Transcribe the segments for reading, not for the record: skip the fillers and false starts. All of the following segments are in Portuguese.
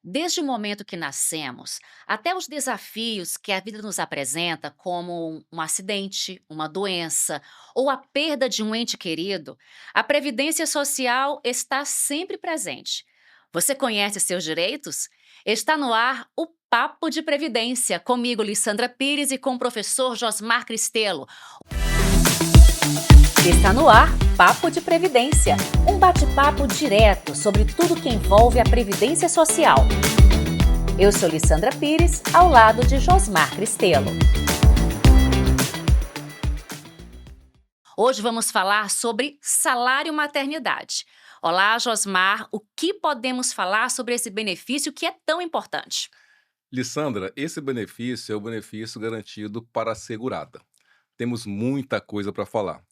Desde o momento que nascemos até os desafios que a vida nos apresenta, como um acidente, uma doença ou a perda de um ente querido, a Previdência Social está sempre presente. Você conhece seus direitos? Está no ar o Papo de Previdência, comigo, Lissandra Pires, e com o professor Josmar Cristelo. Está no ar Papo de Previdência, um bate-papo direto sobre tudo que envolve a Previdência Social. Eu sou Lissandra Pires, ao lado de Josmar Cristelo. Hoje vamos falar sobre salário maternidade. Olá, Josmar, o que podemos falar sobre esse benefício que é tão importante? Lissandra, esse benefício é o benefício garantido para a segurada. Temos muita coisa para falar.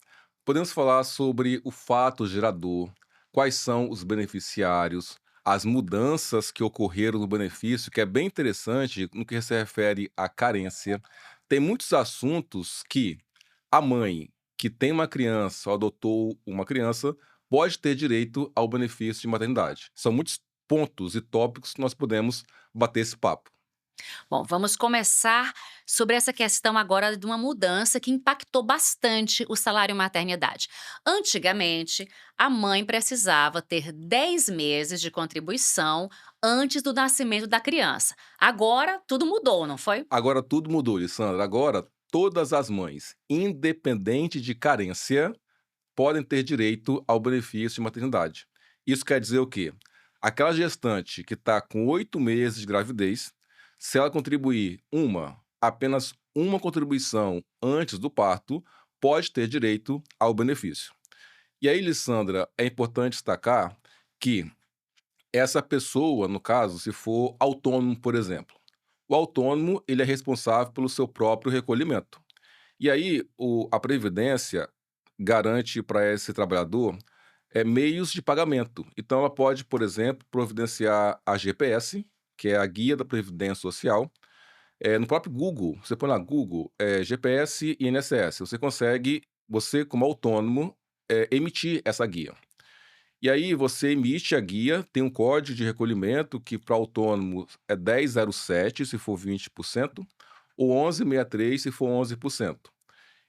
Podemos falar sobre o fato gerador, quais são os beneficiários, as mudanças que ocorreram no benefício, que é bem interessante no que se refere à carência. Tem muitos assuntos que a mãe que tem uma criança ou adotou uma criança pode ter direito ao benefício de maternidade. São muitos pontos e tópicos que nós podemos bater esse papo. Bom, vamos começar sobre essa questão agora de uma mudança que impactou bastante o salário maternidade. Antigamente, a mãe precisava ter 10 meses de contribuição antes do nascimento da criança. Agora, tudo mudou, não foi? Agora tudo mudou, Lissandra. Agora todas as mães, independente de carência, podem ter direito ao benefício de maternidade. Isso quer dizer o quê? Aquela gestante que está com 8 meses de gravidez, se ela contribuir apenas uma contribuição antes do parto, pode ter direito ao benefício. E aí, Lissandra, é importante destacar que essa pessoa, no caso, se for autônomo, por exemplo, o autônomo, ele é responsável pelo seu próprio recolhimento. E aí, a Previdência garante para esse trabalhador meios de pagamento. Então, ela pode, por exemplo, providenciar a GPS, que é a Guia da Previdência Social. No próprio Google, você põe lá Google, GPS e INSS, você consegue, você como autônomo, emitir essa guia. E aí você emite a guia, tem um código de recolhimento que para autônomo é 1007 se for 20%, ou 1163 se for 11%.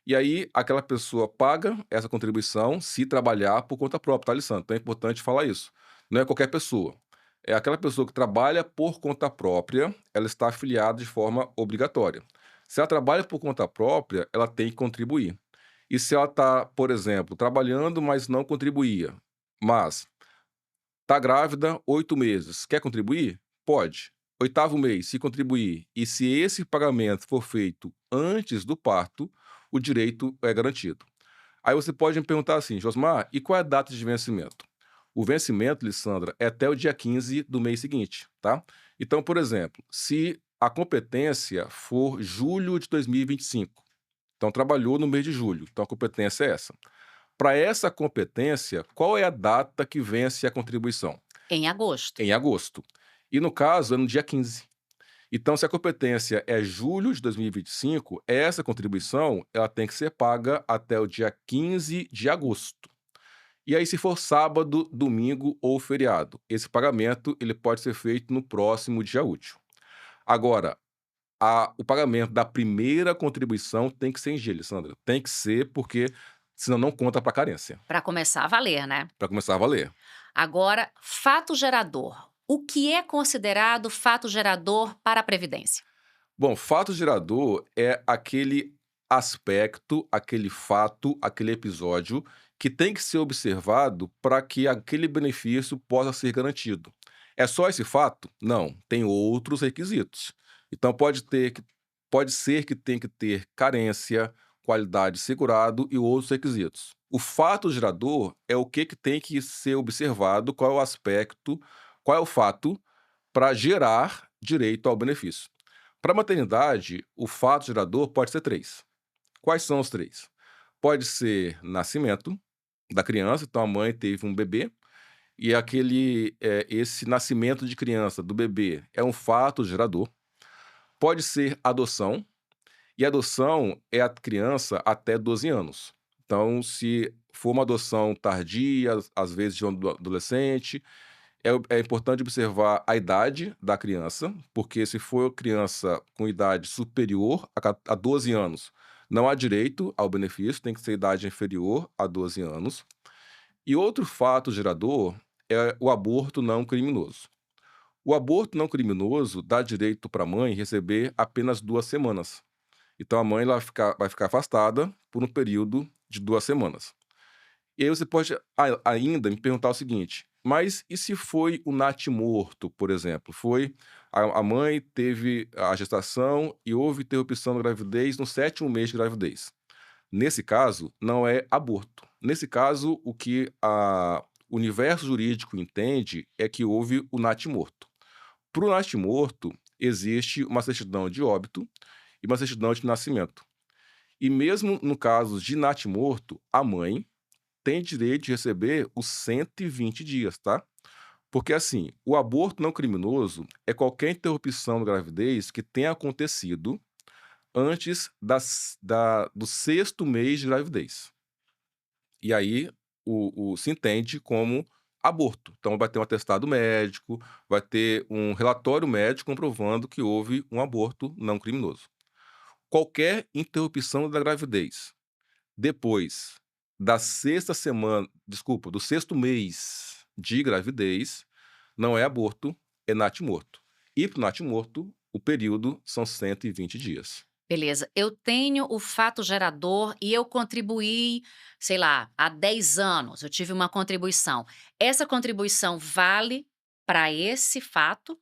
E aí aquela pessoa paga essa contribuição se trabalhar por conta própria, tá, Alessandro? Então é importante falar isso. Não é qualquer pessoa. É aquela pessoa que trabalha por conta própria, ela está afiliada de forma obrigatória. Se ela trabalha por conta própria, ela tem que contribuir. E se ela está, por exemplo, trabalhando, mas não contribuía, mas tá grávida, 8 meses. Quer contribuir? Pode. Oitavo mês, se contribuir, e se esse pagamento for feito antes do parto, o direito é garantido. Aí você pode me perguntar assim: "Josmar, e qual é a data de vencimento?" O vencimento, Lissandra, é até o dia 15 do mês seguinte, tá? Então, por exemplo, se a competência for julho de 2025, então trabalhou no mês de julho, então a competência é essa. Para essa competência, qual é a data que vence a contribuição? Em agosto. Em agosto. E no caso é no dia 15. Então, se a competência é julho de 2025, essa contribuição ela tem que ser paga até o dia 15 de agosto. E aí, se for sábado, domingo ou feriado, esse pagamento ele pode ser feito no próximo dia útil. Agora, o pagamento da primeira contribuição tem que ser em dia, Sandra. Tem que ser, porque senão não conta para carência, Para começar a valer, né? para começar a valer. Agora, fato gerador. O que é considerado fato gerador para a Previdência? Bom, fato gerador é aquele aspecto, aquele fato, aquele episódio que tem que ser observado para que aquele benefício possa ser garantido. É só esse fato? Não, tem outros requisitos. Então pode ser que tem que ter carência, qualidade segurado e outros requisitos. O fato gerador é o que tem que ser observado, qual é o aspecto, qual é o fato para gerar direito ao benefício. Para a maternidade, o fato gerador pode ser três. Quais são os três? Pode ser nascimento da criança, então a mãe teve um bebê, e esse nascimento de criança, do bebê, é um fato gerador. Pode ser adoção, e adoção é a criança até 12 anos. Então, se for uma adoção tardia, às vezes de um adolescente, É importante observar a idade da criança, porque se for criança com idade superior a 12 anos, não há direito ao benefício, tem que ser idade inferior a 12 anos. E outro fato gerador é o aborto não criminoso. O aborto não criminoso dá direito para a mãe receber apenas 2 semanas. Então a mãe ela vai ficar afastada por um período de 2 semanas. E aí você pode ainda me perguntar o seguinte: mas e se foi o natimorto, por exemplo? Foi a mãe teve a gestação e houve interrupção da gravidez no 7º mês de gravidez. Nesse caso, não é aborto. Nesse caso, o que o universo jurídico entende é que houve o natimorto. Para o natimorto, existe uma certidão de óbito e uma certidão de nascimento. E mesmo no caso de natimorto, a mãe tem direito de receber os 120 dias, tá? Porque assim, o aborto não criminoso é qualquer interrupção da gravidez que tenha acontecido antes do 6º mês de gravidez. E aí se entende como aborto. Então vai ter um atestado médico, vai ter um relatório médico comprovando que houve um aborto não criminoso. Qualquer interrupção da gravidez depois da sexta semana, desculpa, do 6º mês de gravidez, não é aborto, é natimorto. E para o natimorto, o período são 120 dias. Beleza, eu tenho o fato gerador e eu contribuí, sei lá, há 10 anos, eu tive uma contribuição. Essa contribuição vale para esse fato?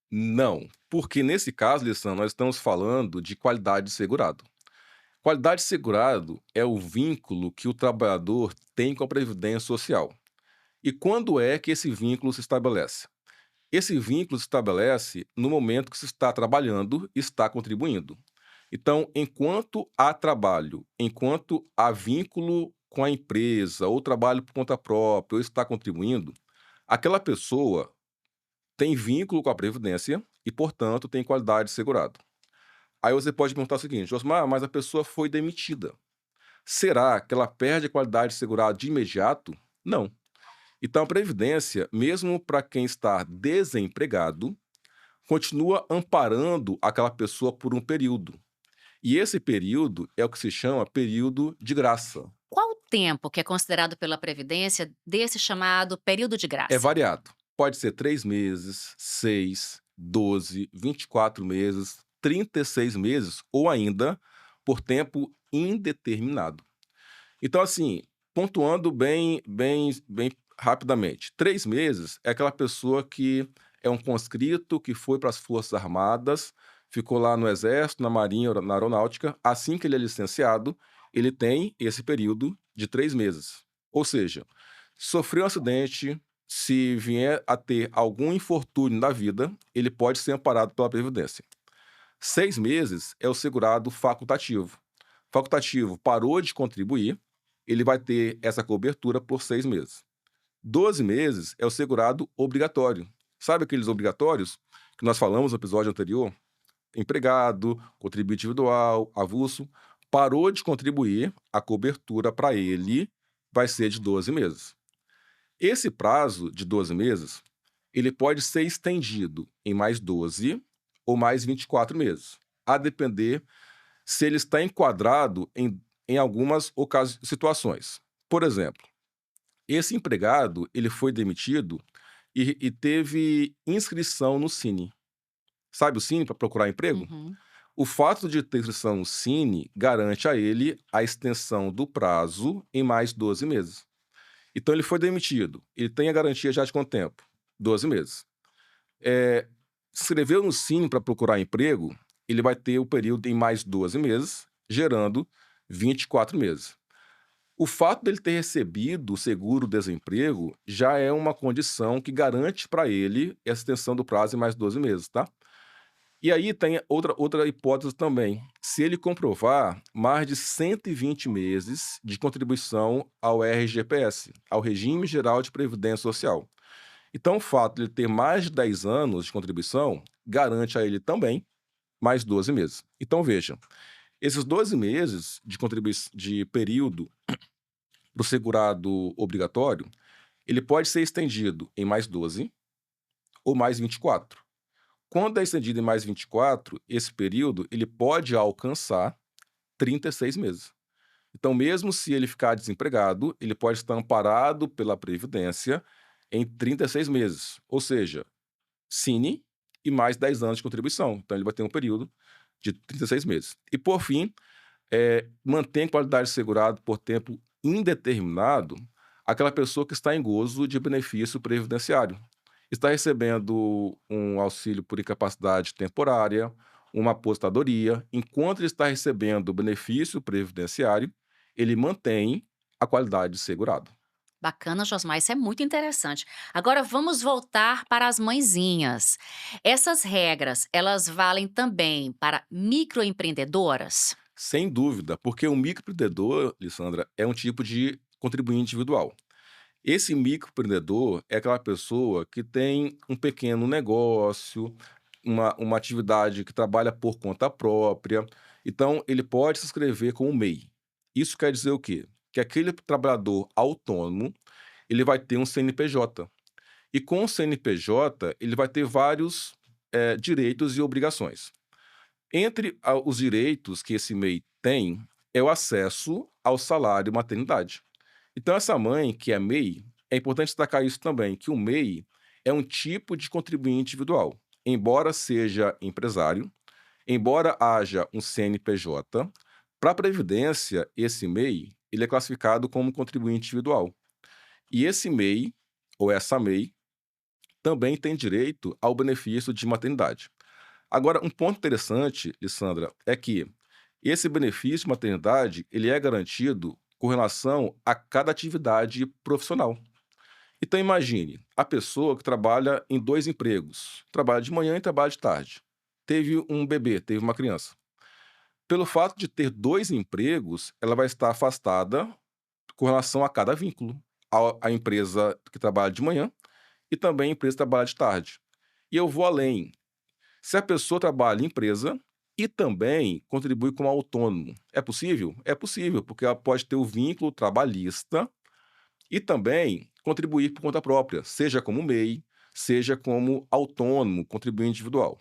Não, porque nesse caso, Lissan, nós estamos falando de qualidade de segurado. Qualidade de segurado é o vínculo que o trabalhador tem com a Previdência Social. E quando é que esse vínculo se estabelece? Esse vínculo se estabelece no momento que se está trabalhando e está contribuindo. Então, enquanto há trabalho, enquanto há vínculo com a empresa, ou trabalho por conta própria, ou está contribuindo, aquela pessoa tem vínculo com a Previdência e, portanto, tem qualidade de segurado. Aí você pode perguntar o seguinte: Osmar, mas a pessoa foi demitida. Será que ela perde a qualidade de segurado de imediato? Não. Então, a Previdência, mesmo para quem está desempregado, continua amparando aquela pessoa por um período. E esse período é o que se chama período de graça. Qual o tempo que é considerado pela Previdência desse chamado período de É graça? variado. Pode ser 3 meses, 6, 12, 24 meses, 36 meses ou ainda por tempo indeterminado. Então, assim, pontuando bem rapidamente, 3 meses é aquela pessoa que é um conscrito que foi para as Forças Armadas, ficou lá no Exército, na Marinha, na Aeronáutica. Assim que ele é licenciado, ele tem esse período de 3 meses. Ou seja, sofreu um acidente, se vier a ter algum infortúnio na vida, ele pode ser amparado pela Previdência. 6 meses é o segurado facultativo. Facultativo parou de contribuir, ele vai ter essa cobertura por 6 meses. 12 meses é o segurado obrigatório. Sabe aqueles obrigatórios que nós falamos no episódio anterior? Empregado, contribuinte individual, avulso. Parou de contribuir, a cobertura para ele vai ser de 12 meses. Esse prazo de 12 meses, ele pode ser estendido em mais 12 ou mais 24 meses, a depender se ele está enquadrado em algumas situações. Por exemplo, esse empregado ele foi demitido e teve inscrição no Cine. Sabe o Cine para procurar emprego? Uhum. O fato de ter inscrição no Cine garante a ele a extensão do prazo em mais 12 meses. Então ele foi demitido, ele tem a garantia já de quanto tempo? 12 meses. Se inscreveu no Cine para procurar emprego, ele vai ter o período em mais 12 meses, gerando 24 meses. O fato dele ter recebido o seguro-desemprego já é uma condição que garante para ele essa extensão do prazo em mais 12 meses, tá? E aí tem outra hipótese também. Se ele comprovar mais de 120 meses de contribuição ao RGPS, ao Regime Geral de Previdência Social. Então, o fato de ele ter mais de 10 anos de contribuição garante a ele também mais 12 meses. Então, veja, esses 12 meses de período para o segurado obrigatório, ele pode ser estendido em mais 12 ou mais 24. Quando é estendido em mais 24, esse período ele pode alcançar 36 meses. Então, mesmo se ele ficar desempregado, ele pode estar amparado pela Previdência em 36 meses, ou seja, Cine e mais 10 anos de contribuição. Então, ele vai ter um período de 36 meses. E, por fim, mantém qualidade segurado por tempo indeterminado aquela pessoa que está em gozo de benefício previdenciário. Está recebendo um auxílio por incapacidade temporária, uma aposentadoria, enquanto ele está recebendo o benefício previdenciário, ele mantém a qualidade de segurado. Bacana, Josmar, isso é muito interessante. Agora vamos voltar para as mãezinhas. Essas regras, elas valem também para microempreendedoras? Sem dúvida, porque o microempreendedor, Lissandra, é um tipo de contribuinte individual. Esse microempreendedor é aquela pessoa que tem um pequeno negócio, uma atividade que trabalha por conta própria. Então, ele pode se inscrever como MEI. Isso quer dizer o quê? Que aquele trabalhador autônomo, ele vai ter um CNPJ. E com o CNPJ, ele vai ter vários direitos e obrigações. Entre os direitos que esse MEI tem é o acesso ao salário maternidade. Então, essa mãe que é MEI, é importante destacar isso também, que o MEI é um tipo de contribuinte individual. Embora seja empresário, embora haja um CNPJ, para a Previdência, esse MEI ele é classificado como contribuinte individual. E esse MEI, ou essa MEI, também tem direito ao benefício de maternidade. Agora, um ponto interessante, Lissandra, é que esse benefício de maternidade ele é garantido com relação a cada atividade profissional. Então imagine, a pessoa que trabalha em 2 empregos, trabalha de manhã e trabalha de tarde. Teve um bebê, teve uma criança. Pelo fato de ter 2 empregos, ela vai estar afastada com relação a cada vínculo, a empresa que trabalha de manhã e também a empresa que trabalha de tarde. E eu vou além, se a pessoa trabalha em empresa e também contribui como autônomo, é possível? É possível, porque ela pode ter o vínculo trabalhista e também contribuir por conta própria, seja como MEI, seja como autônomo, contribuinte individual.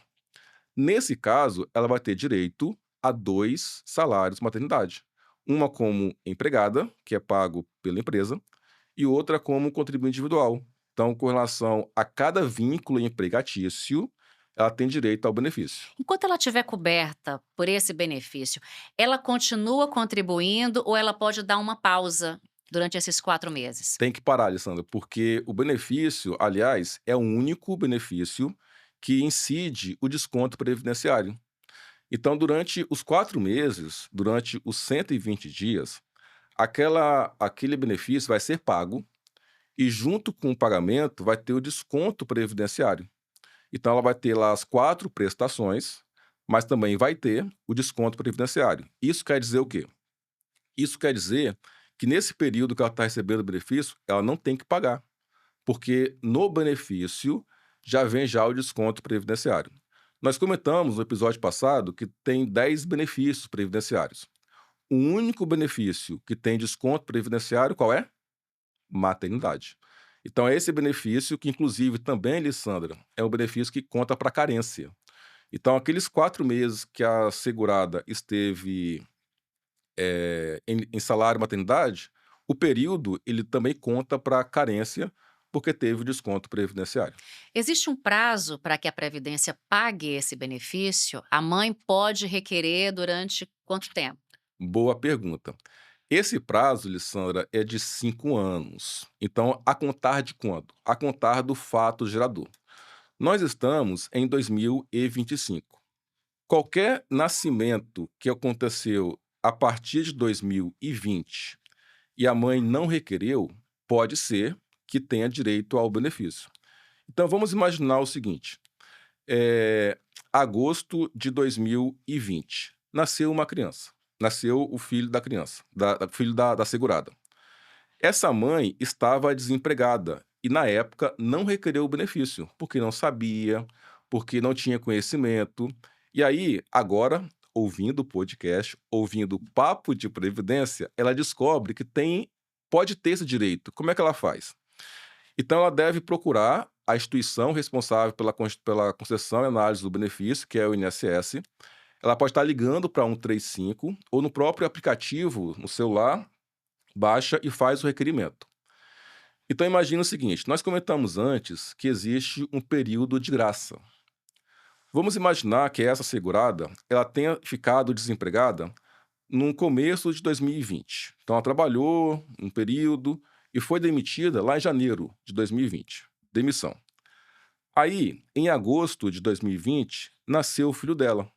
Nesse caso, ela vai ter direito a 2 salários maternidade. Uma como empregada, que é pago pela empresa, e outra como contribuinte individual. Então, com relação a cada vínculo empregatício, ela tem direito ao benefício. Enquanto ela estiver coberta por esse benefício, ela continua contribuindo ou ela pode dar uma pausa durante esses 4 meses? Tem que parar, Alessandra, porque o benefício, aliás, é o único benefício que incide o desconto previdenciário. Então, durante os 4 meses, durante os 120 dias, aquele benefício vai ser pago e, junto com o pagamento, vai ter o desconto previdenciário. Então, ela vai ter lá as 4 prestações, mas também vai ter o desconto previdenciário. Isso quer dizer o quê? Isso quer dizer que nesse período que ela está recebendo o benefício, ela não tem que pagar, porque no benefício já vem já o desconto previdenciário. Nós comentamos no episódio passado que tem 10 benefícios previdenciários. O único benefício que tem desconto previdenciário qual é? Maternidade. Então é esse benefício que inclusive também, Lissandra, é um benefício que conta para carência. Então aqueles 4 meses que a segurada esteve em salário maternidade, o período ele também conta para carência, porque teve o desconto previdenciário. Existe um prazo para que a Previdência pague esse benefício? A mãe pode requerer durante quanto tempo? Boa pergunta. Esse prazo, Lissandra, é de 5 anos. Então, a contar de quando? A contar do fato gerador. Nós estamos em 2025. Qualquer nascimento que aconteceu a partir de 2020 e a mãe não requereu, pode ser que tenha direito ao benefício. Então vamos imaginar o seguinte: agosto de 2020, nasceu uma criança, nasceu o filho da criança, filho da segurada. Essa mãe estava desempregada e, na época, não requereu o benefício, porque não sabia, porque não tinha conhecimento. E aí, agora, ouvindo o podcast, ouvindo o Papo de Previdência, ela descobre que pode ter esse direito. Como é que ela faz? Então ela deve procurar a instituição responsável pela concessão e análise do benefício, que é o INSS. Ela pode estar ligando para 135 ou no próprio aplicativo no celular, baixa e faz o requerimento. Então imagine o seguinte, nós comentamos antes que existe um período de graça. Vamos imaginar que essa segurada, ela tenha ficado desempregada no começo de 2020. Então ela trabalhou um período e foi demitida lá em janeiro de 2020. Demissão. Aí, em agosto de 2020, nasceu o filho dela.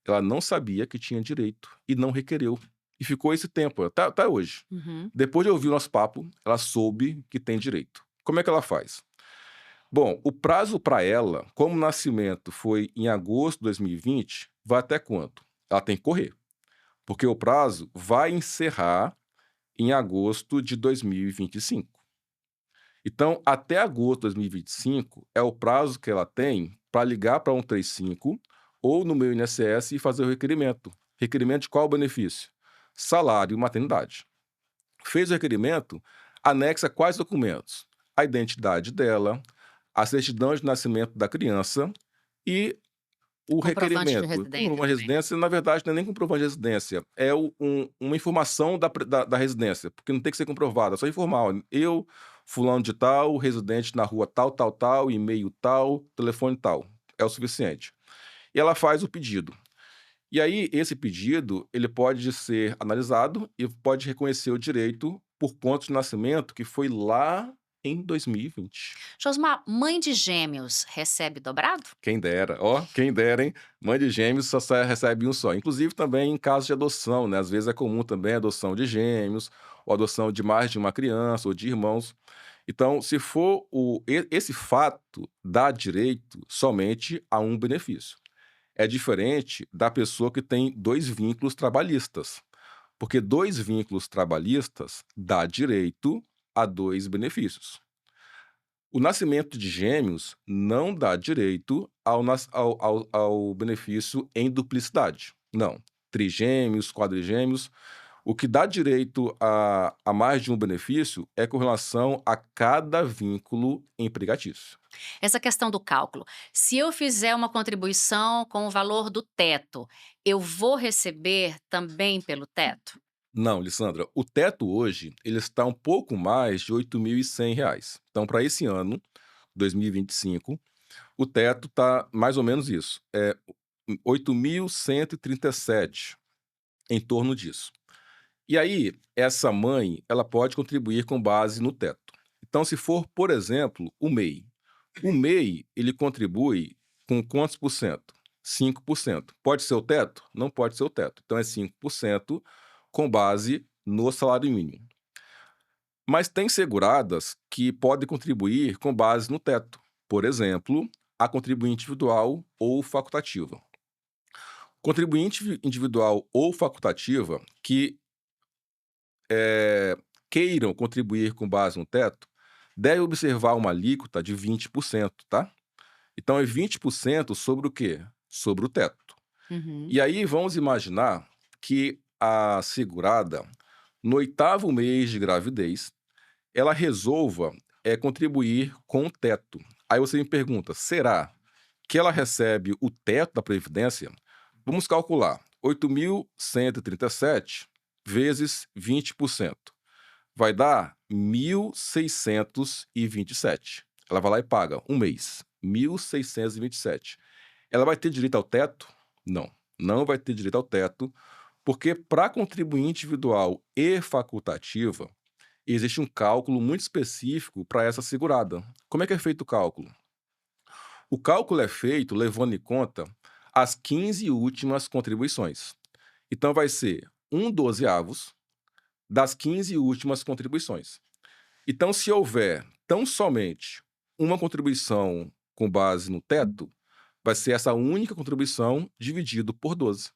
Ela não sabia que tinha direito e não requereu. E ficou esse tempo, até hoje. Uhum. Depois de ouvir o nosso papo, ela soube que tem direito. Como é que ela faz? Bom, o prazo para ela, como o nascimento foi em agosto de 2020, vai até quanto? Ela tem que correr, porque o prazo vai encerrar em agosto de 2025. Então, até agosto de 2025 é o prazo que ela tem para ligar para 135 ou no meu INSS e fazer o requerimento. Requerimento de qual benefício? Salário e maternidade. Fez o requerimento, anexa quais documentos? A identidade dela, a certidão de nascimento da criança e o Comprovante de requerimento. residência Uma também. residência, na verdade, não é nem comprovante de residência, é uma informação da residência, porque não tem que ser comprovada, é só informar. Ó, eu, fulano de tal, residente na rua tal, tal, tal, e-mail tal, telefone tal. É o suficiente. E ela faz o pedido. E aí, esse pedido, ele pode ser analisado e pode reconhecer o direito por ponto de nascimento que foi lá em 2020. Josmar, mãe de gêmeos recebe dobrado? Quem dera, ó, quem dera, hein? Mãe de gêmeos só recebe um só. Inclusive também em caso de adoção, né? Às vezes é comum também a adoção de gêmeos, ou adoção de mais de uma criança, ou de irmãos. Então, se for esse fato dá direito somente a um benefício. É diferente da pessoa que tem dois vínculos trabalhistas, porque dois vínculos trabalhistas dá direito a dois benefícios. O nascimento de gêmeos não dá direito ao benefício em duplicidade. Não. Trigêmeos, quadrigêmeos. O que dá direito a mais de um benefício é com relação a cada vínculo empregatício. Essa questão do cálculo. Se eu fizer uma contribuição com o valor do teto, eu vou receber também pelo teto? Não, Lissandra, o teto hoje ele está um pouco mais de R$ 8.100. Então, para esse ano, 2025, o teto está mais ou menos isso, 8.137, em torno disso. E aí, essa mãe, ela pode contribuir com base no teto. Então, se for, por exemplo, o MEI. O MEI, ele contribui com quantos por cento? 5%. Pode ser o teto? Não pode ser o teto. Então, é 5% com base no salário mínimo. Mas tem seguradas que podem contribuir com base no teto. Por exemplo, a contribuinte individual ou facultativa. Contribuinte individual ou facultativa que queiram contribuir com base no teto, deve observar uma alíquota de 20%, tá? Então é 20% sobre o quê? Sobre o teto. Uhum. E aí vamos imaginar que a segurada, no 8º mês de gravidez, ela resolva contribuir com o teto. Aí você me pergunta, será que ela recebe o teto da Previdência? Vamos calcular, 8.137 vezes 20%. Vai dar 1.627. Ela vai lá e paga um mês, 1.627. Ela vai ter direito ao teto? Não, não vai ter direito ao teto, porque para contribuinte individual e facultativa, existe um cálculo muito específico para essa segurada. Como é que é feito o cálculo? O cálculo é feito levando em conta as 15 últimas contribuições. Então vai ser um dozeavos das 15 últimas contribuições. Então, se houver tão somente uma contribuição com base no teto, vai ser essa única contribuição dividido por 12.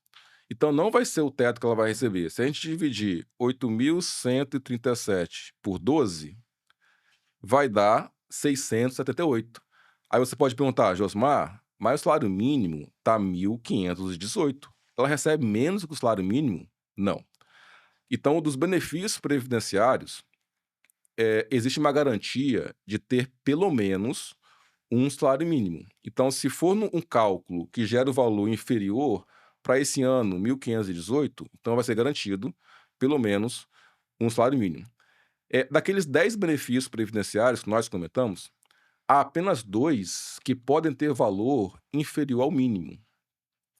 Então, não vai ser o teto que ela vai receber. Se a gente dividir 8.137 por 12, vai dar 678. Aí você pode perguntar, Josmar, mas o salário mínimo está 1.518. Ela recebe menos que o salário mínimo? Não. Então, dos benefícios previdenciários, existe uma garantia de ter pelo menos um salário mínimo. Então, se for um cálculo que gera o valor inferior para esse ano, 1518, então vai ser garantido pelo menos um salário mínimo. Daqueles 10 benefícios previdenciários que nós comentamos, há apenas 2 que podem ter valor inferior ao mínimo.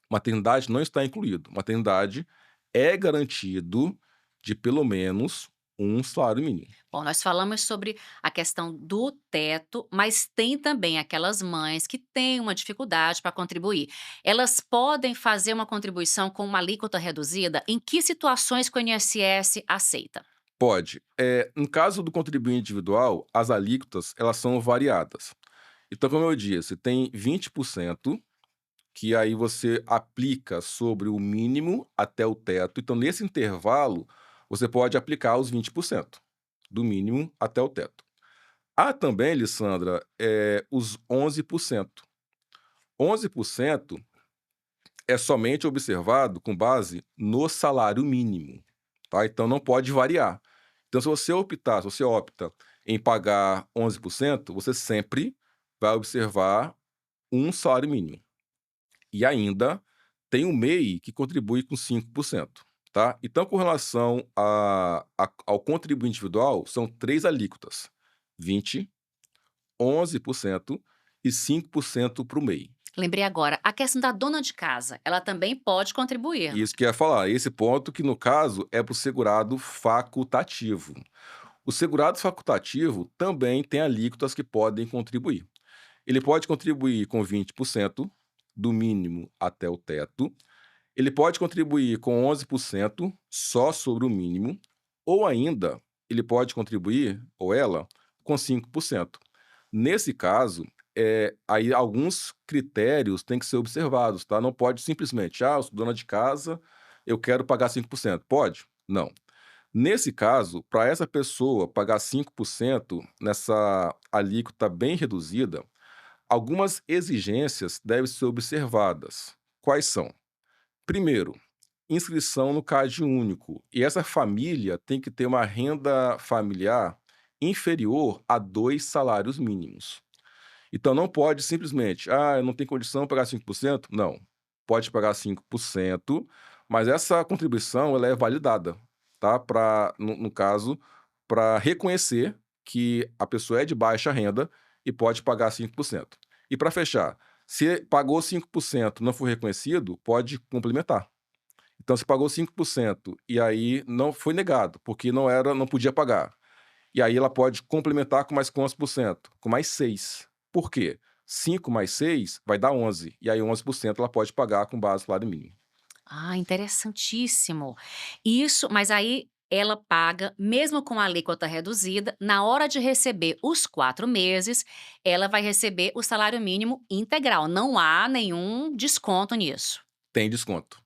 Maternidade não está incluído. Maternidade é garantido de pelo menos um salário mínimo. Bom, nós falamos sobre a questão do teto, mas tem também aquelas mães que têm uma dificuldade para contribuir. Elas podem fazer uma contribuição com uma alíquota reduzida? Em que situações que o INSS aceita? Pode. No caso do contribuinte individual, as alíquotas, elas são variadas. Então, como eu disse, tem 20% que aí você aplica sobre o mínimo até o teto. Então, nesse intervalo, você pode aplicar os 20% do mínimo até o teto. Há também, Lissandra, os 11%. 11% é somente observado com base no salário mínimo, tá? Então não pode variar. Então se você opta em pagar 11%, você sempre vai observar um salário mínimo. E ainda tem o MEI que contribui com 5%, tá? Então com relação ao contribuinte individual, são 3 alíquotas: 20, 11% e 5% para o MEI. Lembrei agora, a questão da dona de casa, ela também pode contribuir. Isso que eu ia falar, esse ponto que no caso é para o segurado facultativo. O segurado facultativo também tem alíquotas que podem contribuir. Ele pode contribuir com 20% do mínimo até o teto, ele pode contribuir com 11% só sobre o mínimo, ou ainda ele pode contribuir, ou ela, com 5%. Nesse caso, aí alguns critérios têm que ser observados, tá? Não pode simplesmente: "Ah, eu sou dona de casa, eu quero pagar 5%". Pode? Não. Nesse caso, para essa pessoa pagar 5% nessa alíquota bem reduzida, algumas exigências devem ser observadas. Quais são? Primeiro, inscrição no CAD único. E essa família tem que ter uma renda familiar inferior a 2 salários mínimos. Então não pode simplesmente: "Ah, eu não tenho condição de pagar 5%". Não, pode pagar 5%, mas essa contribuição ela é validada, tá, pra no caso, para reconhecer que a pessoa é de baixa renda e pode pagar 5%. E para fechar, se pagou 5% e não foi reconhecido, pode complementar. Então se pagou 5% e aí não foi negado, porque não podia pagar. E aí ela pode complementar com mais quantos por cento? Com mais 6. Por quê? 5 mais 6 vai dar 11, e aí 11% ela pode pagar com base no salário mínimo. Ah, interessantíssimo. Isso, mas aí ela paga, mesmo com a alíquota reduzida, na hora de receber os 4 meses, ela vai receber o salário mínimo integral, não há nenhum desconto nisso. Tem desconto.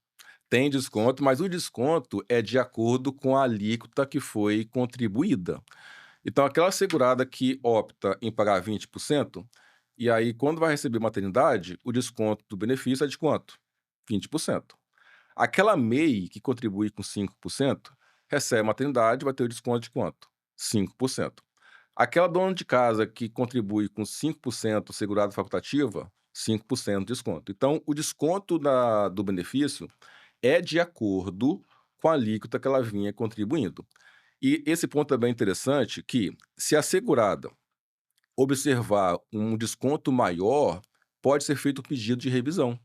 Tem desconto, mas o desconto é de acordo com a alíquota que foi contribuída. Então aquela segurada que opta em pagar 20%, e aí quando vai receber maternidade, o desconto do benefício é de quanto? 20%. Aquela MEI que contribui com 5% recebe maternidade, vai ter o desconto de quanto? 5%. Aquela dona de casa que contribui com 5% segurado facultativa, 5% de desconto. Então, o desconto do benefício é de acordo com a alíquota que ela vinha contribuindo. E esse ponto é bem interessante que, se a segurada observar um desconto maior, pode ser feito o pedido de revisão.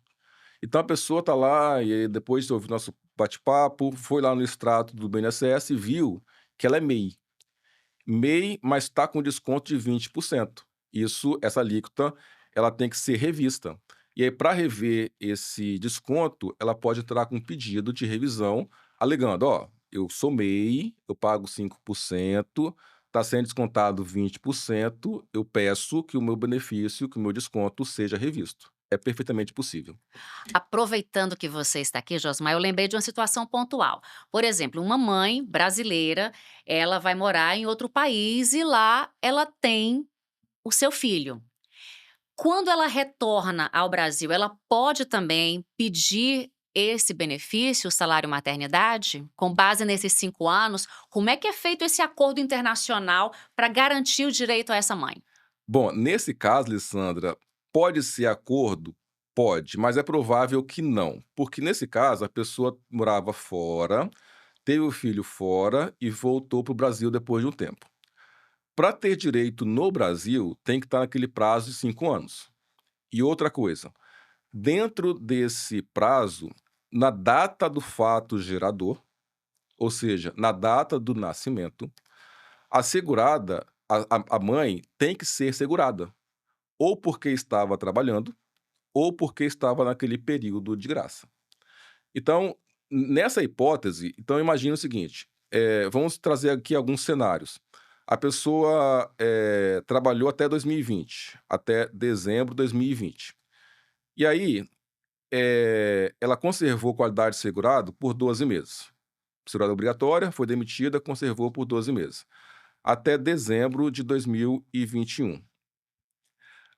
Então a pessoa está lá e aí depois de ouvir nosso bate-papo, foi lá no extrato do BNSS e viu que ela é MEI. MEI, mas está com desconto de 20%. Essa alíquota, ela tem que ser revista. E aí, para rever esse desconto, ela pode entrar com um pedido de revisão, alegando: ó, eu sou MEI, eu pago 5%, está sendo descontado 20%, eu peço que o meu benefício, que o meu desconto seja revisto. É perfeitamente possível. Aproveitando que você está aqui, Josmar, eu lembrei de uma situação pontual. Por exemplo, uma mãe brasileira, ela vai morar em outro país e lá ela tem o seu filho. Quando ela retorna ao Brasil, ela pode também pedir esse benefício, o salário maternidade? Com base nesses 5 anos, como é que é feito esse acordo internacional para garantir o direito a essa mãe? Bom, nesse caso, Alessandra, pode ser acordo? Pode, mas é provável que não, porque nesse caso a pessoa morava fora, teve o filho fora e voltou para o Brasil depois de um tempo. Para ter direito no Brasil, tem que estar naquele prazo de 5 anos. E outra coisa, dentro desse prazo, na data do fato gerador, ou seja, na data do nascimento, a segurada, a mãe tem que ser segurada, ou porque estava trabalhando, ou porque estava naquele período de graça. Então, nessa hipótese, então imagina o seguinte, vamos trazer aqui alguns cenários. A pessoa, trabalhou até 2020, até dezembro de 2020. E aí, ela conservou qualidade de segurado por 12 meses. Segurada obrigatória, foi demitida, conservou por 12 meses, até dezembro de 2021.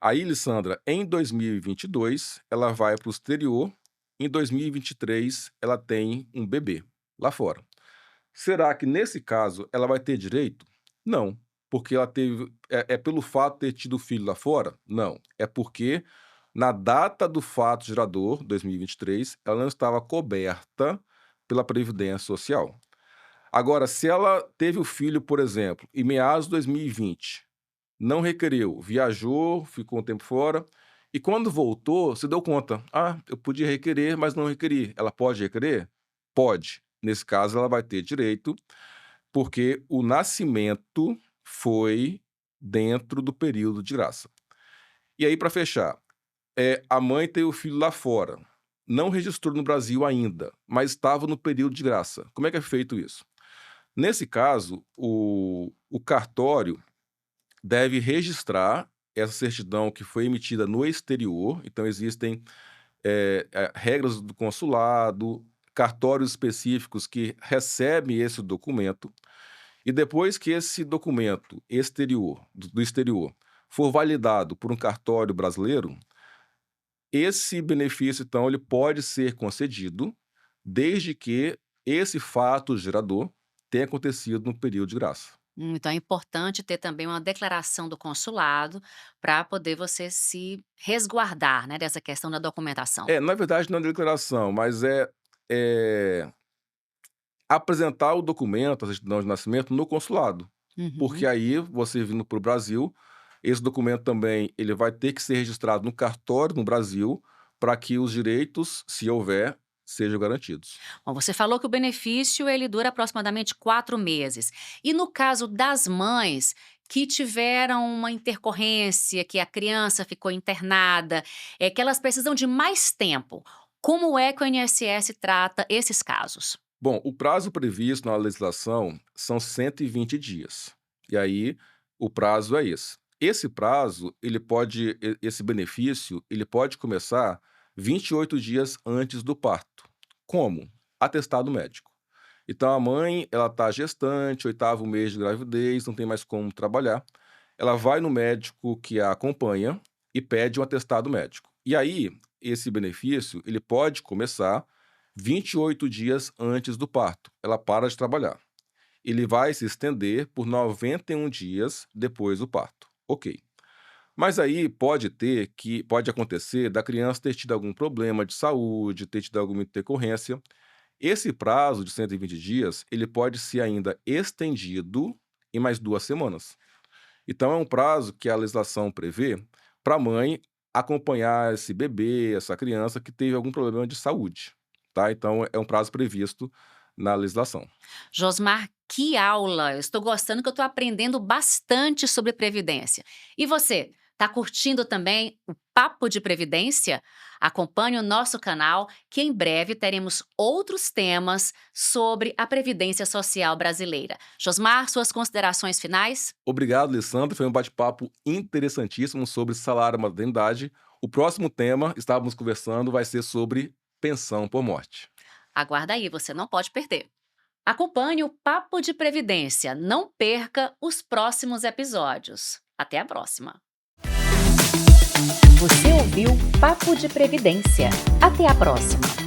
Aí, Lissandra, em 2022, ela vai para o exterior, em 2023, ela tem um bebê lá fora. Será que, nesse caso, ela vai ter direito? Não, porque ela teve. É pelo fato de ter tido filho lá fora? Não. É porque, na data do fato gerador, 2023, ela não estava coberta pela Previdência Social. Agora, se ela teve o filho, por exemplo, em meados de 2020, não requereu, viajou, ficou um tempo fora, e quando voltou, se deu conta: "Ah, eu podia requerer, mas não requeri". Ela pode requerer? Pode. Nesse caso, ela vai ter direito, porque o nascimento foi dentro do período de graça. E aí, para fechar, a mãe tem o filho lá fora, não registrou no Brasil ainda, mas estava no período de graça. Como é que é feito isso? Nesse caso, o cartório deve registrar essa certidão que foi emitida no exterior. Então existem, regras do consulado, cartórios específicos que recebem esse documento, e depois que esse documento exterior do exterior for validado por um cartório brasileiro, esse benefício, então, ele pode ser concedido, desde que esse fato gerador tenha acontecido no período de graça. Então é importante ter também uma declaração do consulado para poder você se resguardar, né, dessa questão da documentação. Na verdade, não é declaração, mas é apresentar o documento, a certidão de nascimento, no consulado. Porque Uhum. aí, você vindo para o Brasil, esse documento também ele vai ter que ser registrado no cartório no Brasil, para que os direitos, se houver, sejam garantidos. Bom, você falou que o benefício ele dura aproximadamente 4 meses. E no caso das mães que tiveram uma intercorrência, que a criança ficou internada, é que elas precisam de mais tempo, como é que o INSS trata esses casos? Bom, o prazo previsto na legislação são 120 dias. E aí, o prazo é esse. Esse prazo, esse benefício, ele pode começar 28 dias antes do parto. Como? Atestado médico. Então, a mãe, ela está gestante, 8º mês de gravidez, não tem mais como trabalhar. Ela vai no médico que a acompanha e pede um atestado médico. E aí, esse benefício, ele pode começar 28 dias antes do parto. Ela para de trabalhar. Ele vai se estender por 91 dias depois do parto. Ok. Mas aí pode acontecer da criança ter tido algum problema de saúde, ter tido alguma intercorrência. Esse prazo de 120 dias, ele pode ser ainda estendido em mais 2 semanas. Então é um prazo que a legislação prevê para a mãe acompanhar esse bebê, essa criança que teve algum problema de saúde, tá? Então é um prazo previsto na legislação. Josmar, que aula! Eu estou gostando que eu estou aprendendo bastante sobre previdência. E você, está curtindo também o Papo de Previdência? Acompanhe o nosso canal, que em breve teremos outros temas sobre a Previdência Social brasileira. Josmar, suas considerações finais? Obrigado, Alessandro. Foi um bate-papo interessantíssimo sobre salário e maternidade. O próximo tema, estávamos conversando, vai ser sobre pensão por morte. Aguarda aí, você não pode perder. Acompanhe o Papo de Previdência. Não perca os próximos episódios. Até a próxima. Você ouviu Papo de Previdência. Até a próxima.